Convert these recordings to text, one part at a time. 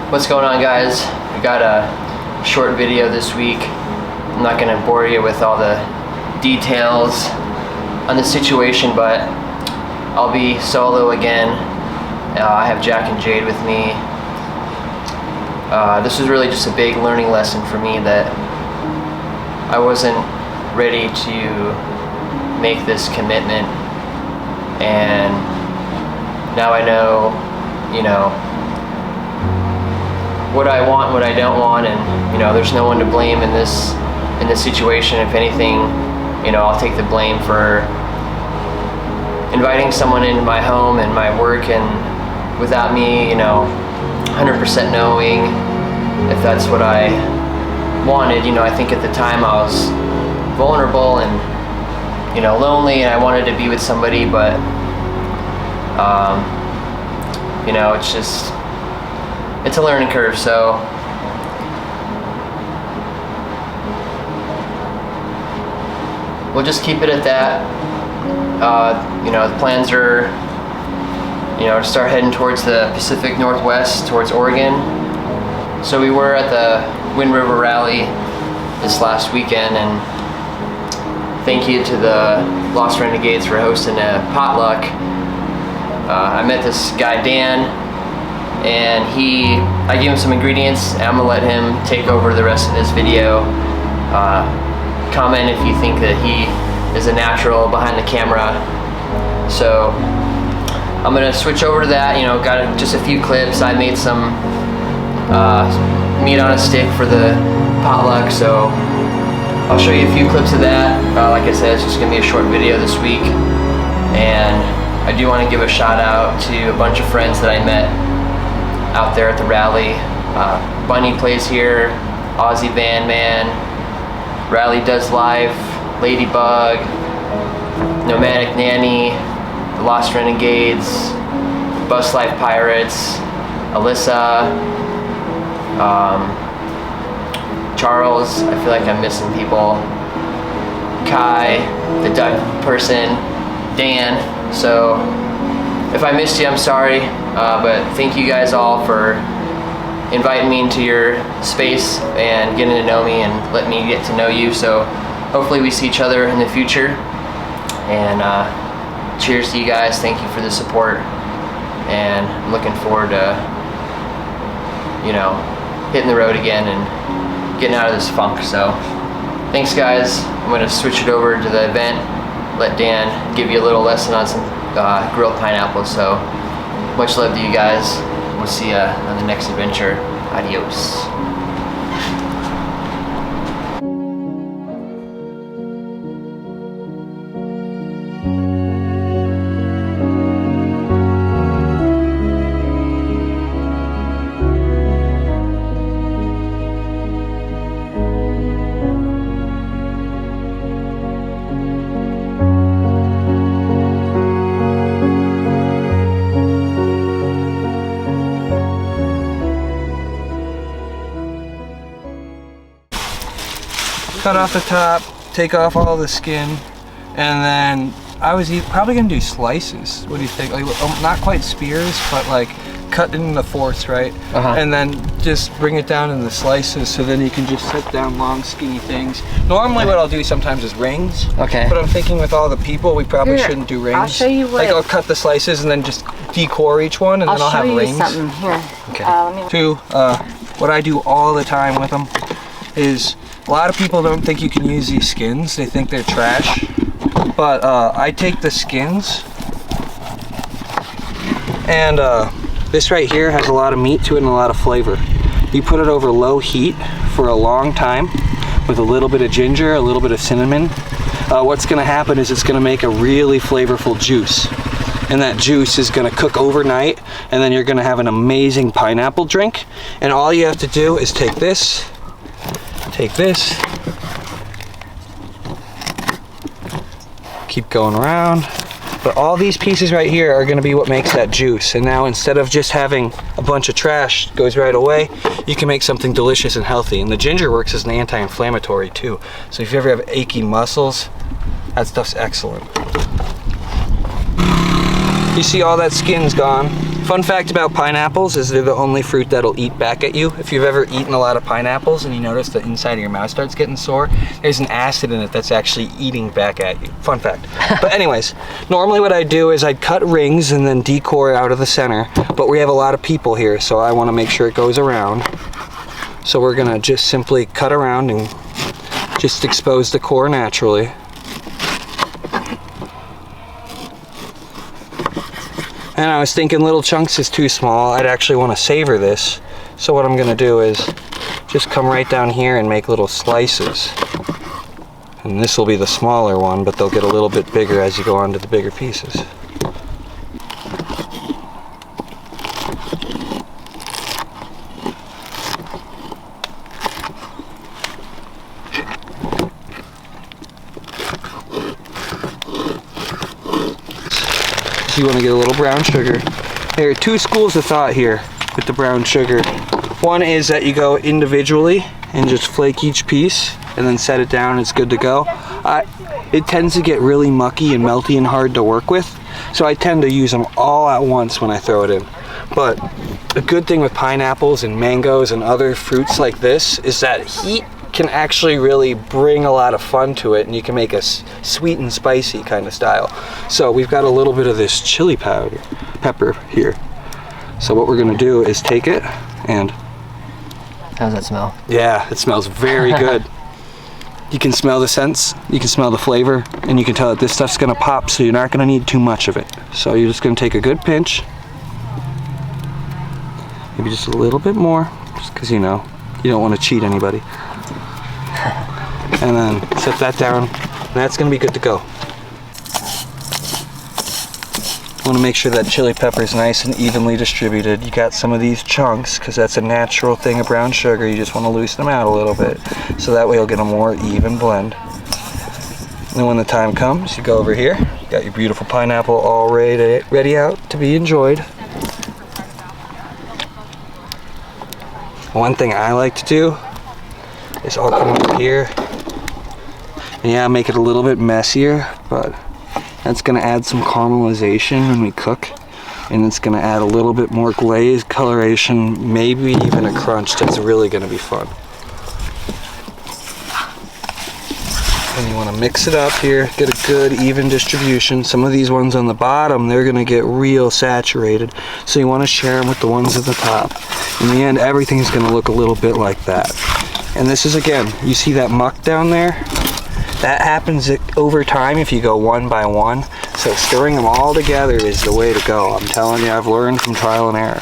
What's going on, guys? We got a short video this week. I'm not gonna bore you with all the details on the situation, but I'll be solo again. I have Jack and Jade with me. This was really just a big learning lesson for me that I wasn't ready to make this commitment, and now I know, you know, what I want, what I don't want, and you know, there's no one to blame in this situation. If anything, you know, I'll take the blame for inviting someone into my home and my work, and without me, you know, 100% knowing if that's what I wanted. You know, I think at the time I was vulnerable and, you know, lonely, and I wanted to be with somebody, but you know, it's a learning curve. So we'll just keep it at that. You know, the plans are, you know, to start heading towards the Pacific Northwest, towards Oregon. So we were at the Wind River Rally this last weekend, and thank you to the Lost Renegades for hosting a potluck. I met this guy Dan, and I gave him some ingredients, and I'm gonna let him take over the rest of this video. Comment if you think that he is a natural behind the camera. So I'm gonna switch over to that. You know, got just a few clips. I made some meat on a stick for the potluck, so I'll show you a few clips of that. Like I said, it's just gonna be a short video this week, and I do want to give a shout out to a bunch of friends that I met out there at the rally. Bunny plays here, Aussie Van Man, Rally Does Life, Ladybug, Nomadic Nanny, the Lost Renegades, Bus Life Pirates, Alyssa, Charles, I feel like I'm missing people, Kai, the duck person, Dan. So if I missed you, I'm sorry, but thank you guys all for inviting me into your space and getting to know me and letting me get to know you. So hopefully we see each other in the future, and cheers to you guys. Thank you for the support, and I'm looking forward to, you know, hitting the road again and getting out of this funk. So thanks, guys. I'm going to switch it over to the event, let Dan give you a little lesson on some grilled pineapple. So much love to you guys. We'll see you on the next adventure. Adios. Cut off the top, take off all the skin, and then I was probably gonna do slices. What do you think? Like, not quite spears, but like cut into fourths, right? And then just bring it down into slices, so then you can just set down long, skinny things. Normally what I'll do sometimes is rings. Okay. But I'm thinking with all the people, we probably shouldn't do rings. I'll show you what. Like, I'll cut the slices and then just decore each one, and then I'll have rings. I'll show you something here. Okay. What I do all the time with them is, a lot of people don't think you can use these skins. They think they're trash. But I take the skins, and this right here has a lot of meat to it and a lot of flavor. You put it over low heat for a long time with a little bit of ginger, a little bit of cinnamon. What's gonna happen is it's gonna make a really flavorful juice. And that juice is gonna cook overnight, and then you're gonna have an amazing pineapple drink. And all you have to do is take this, keep going around, but all these pieces right here are going to be what makes that juice. And now, instead of just having a bunch of trash goes right away, you can make something delicious and healthy. And the ginger works as an anti-inflammatory too, so if you ever have achy muscles, that stuff's excellent. You see all that skin's gone. Fun fact about pineapples is they're the only fruit that'll eat back at you. If you've ever eaten a lot of pineapples and you notice the inside of your mouth starts getting sore, there's an acid in it that's actually eating back at you. Fun fact. But anyways, normally what I do is I'd cut rings and then decore out of the center, but we have a lot of people here, so I want to make sure it goes around. So we're gonna just simply cut around and just expose the core naturally. And I was thinking little chunks is too small. I'd actually want to savor this. So what I'm gonna do is just come right down here and make little slices. And this will be the smaller one, but they'll get a little bit bigger as you go on to the bigger pieces. You want to get a little brown sugar. There are two schools of thought here with the brown sugar. One is that you go individually and just flake each piece and then set it down, it's good to go. It tends to get really mucky and melty and hard to work with, so I tend to use them all at once when I throw it in. But the good thing with pineapples and mangoes and other fruits like this is that heat can actually really bring a lot of fun to it, and you can make a sweet and spicy kind of style. So we've got a little bit of this chili pepper here. So what we're gonna do is take it and... How's that smell? Yeah, it smells very good. You can smell the scents, you can smell the flavor, and you can tell that this stuff's gonna pop, so you're not gonna need too much of it. So you're just gonna take a good pinch, maybe just a little bit more, just because you know, you don't want to cheat anybody. And then set that down, and that's gonna be good to go. Want to make sure that chili pepper is nice and evenly distributed. You got some of these chunks, because that's a natural thing of brown sugar. You just want to loosen them out a little bit, so that way you'll get a more even blend. And then when the time comes, you go over here. You got your beautiful pineapple all ready out to be enjoyed. One thing I like to do is I'll come up here. And yeah, make it a little bit messier, but that's gonna add some caramelization when we cook, and it's gonna add a little bit more glaze, coloration, maybe even a crunch that's really gonna be fun. And you wanna mix it up here, get a good even distribution. Some of these ones on the bottom, they're gonna get real saturated, so you wanna share them with the ones at the top. In the end, everything's gonna look a little bit like that. And this is, again, you see that muck down there? That happens over time if you go one by one. So stirring them all together is the way to go. I'm telling you, I've learned from trial and error.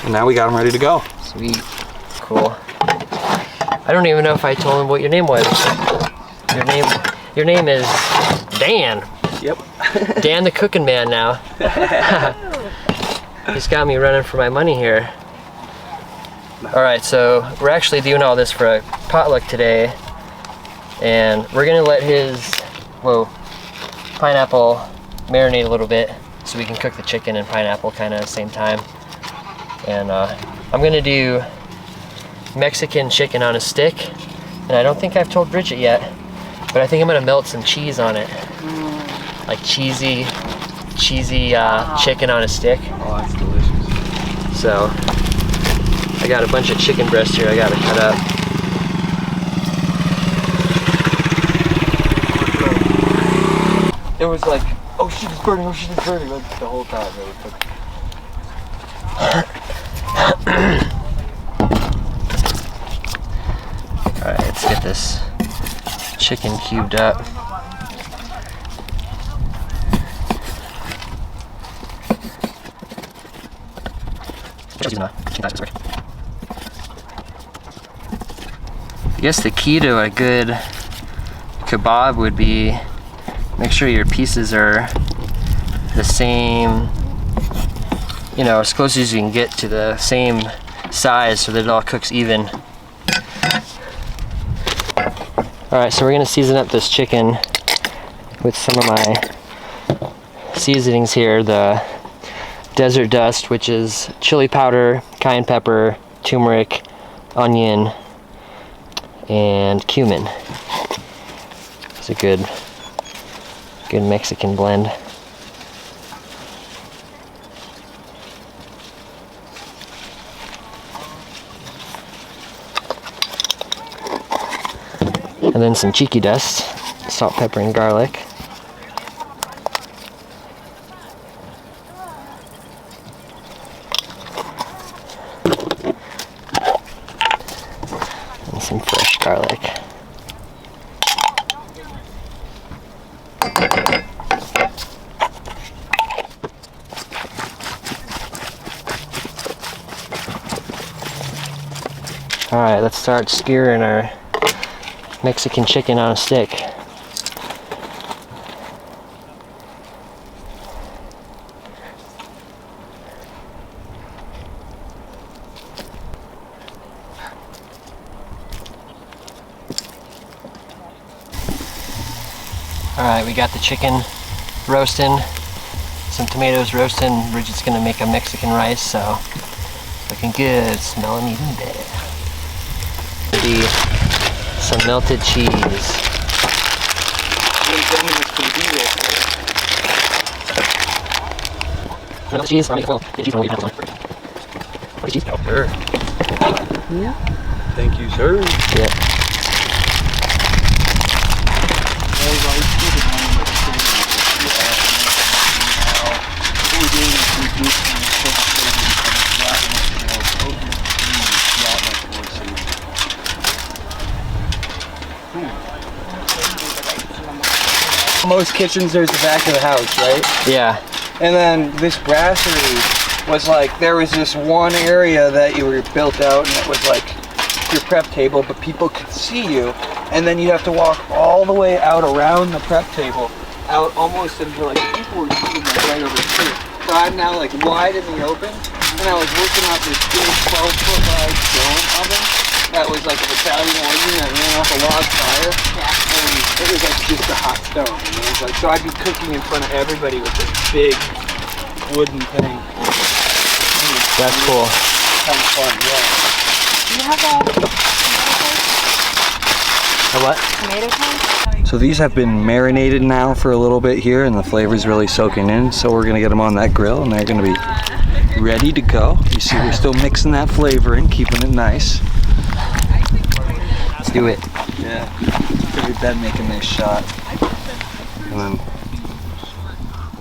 And now we got them ready to go. Sweet. Cool. I don't even know if I told him what your name was. Your name is Dan. Yep. Dan the cooking man now. He's got me running for my money here. All right, so we're actually doing all this for a potluck today. And we're gonna let his, pineapple marinate a little bit so we can cook the chicken and pineapple kind of at the same time. And I'm gonna do Mexican chicken on a stick. And I don't think I've told Bridget yet, but I think I'm gonna melt some cheese on it. Like cheesy chicken on a stick. Oh, that's delicious. So I got a bunch of chicken breast here I gotta cut up. It was like, oh shit, it's burning, like the whole time. It was Alright, let's get this chicken cubed up. I guess the key to a good kebab would be make sure your pieces are the same, you know, as close as you can get to the same size so that it all cooks even. Alright, so we're gonna season up this chicken with some of my seasonings here. The desert dust, which is chili powder, cayenne pepper, turmeric, onion, and cumin. It's a good Mexican blend. And then some cheeky dust, salt, pepper, and garlic. And some fresh garlic. Alright, let's start skewering our Mexican chicken on a stick. Alright, we got the chicken roasting, some tomatoes roasting. We're just gonna make a Mexican rice, so looking good, smelling even better. Be some melted cheese. Melted cheese, Sure. Yeah. Thank you, sir. Yeah. Most kitchens, there's the back of the house, right? Yeah. And then this brasserie was like, there was this one area that you were built out and it was like your prep table, but people could see you. And then you have to walk all the way out around the prep table, out almost into like, people were sitting like right over here. So I'm now like wide in the open, and I was working off this big 12-foot wide stone oven that was like an Italian origin that ran off a log fire. And it was like just a hot stone. And it was like, so I'd be cooking in front of everybody with this big wooden thing. That's cool. Kind of fun, yeah. Do you have A what? tomato sauce? So these have been marinated now for a little bit here, and the flavor's really soaking in. So we're gonna get them on that grill, and they're gonna be ready to go. You see, we're still mixing that flavor in, keeping it nice. Let's do it. Yeah, figured that'd make a nice shot. And then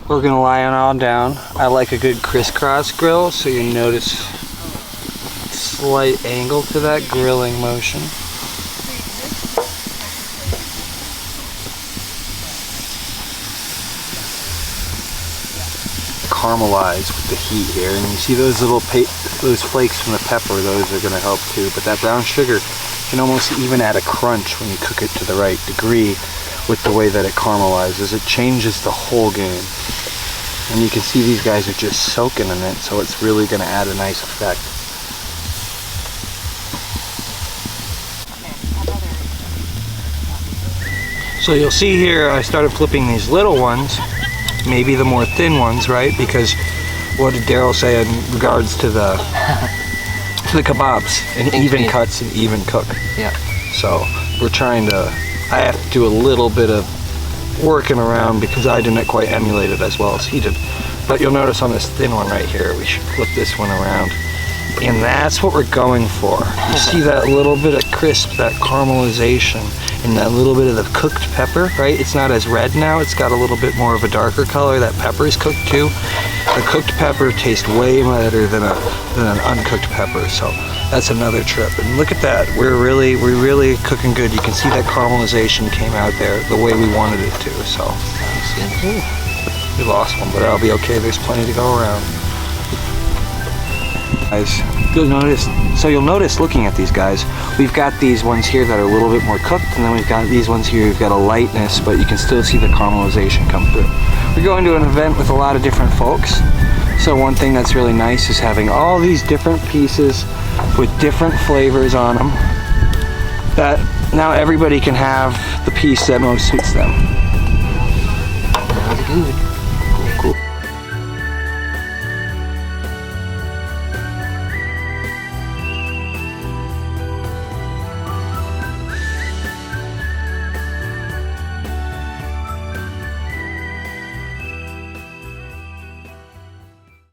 we're gonna lie it all down. I like a good crisscross grill, so you notice slight angle to that grilling motion. Caramelize with the heat here, and you see those little those flakes from the pepper, those are gonna help too. But that brown sugar can almost even add a crunch when you cook it to the right degree with the way that it caramelizes. It changes the whole game. And you can see these guys are just soaking in it, so it's really gonna add a nice effect. So you'll see here, I started flipping these little ones, maybe the more thin ones, right? Because what did Daryl say in regards to the kebabs? And even cuts and even cook. Yeah. So we're trying to, I have to do a little bit of working around because I didn't quite emulate it as well as he did. But you'll notice on this thin one right here, we should flip this one around. And that's what we're going for. You see that little bit of crisp, that caramelization, and that little bit of the cooked pepper, right? It's not as red now, it's got a little bit more of a darker color. That pepper is cooked too. The cooked pepper tastes way better than an uncooked pepper, so that's another trip. And look at that, we're really cooking good. You can see that caramelization came out there the way we wanted it to, so. We lost one, but that'll be okay, there's plenty to go around. Guys, you'll notice looking at these guys, we've got these ones here that are a little bit more cooked, and then we've got these ones here, we've got a lightness, but you can still see the caramelization come through. We're going to an event with a lot of different folks, so one thing that's really nice is having all these different pieces with different flavors on them, that now everybody can have the piece that most suits them. That was good.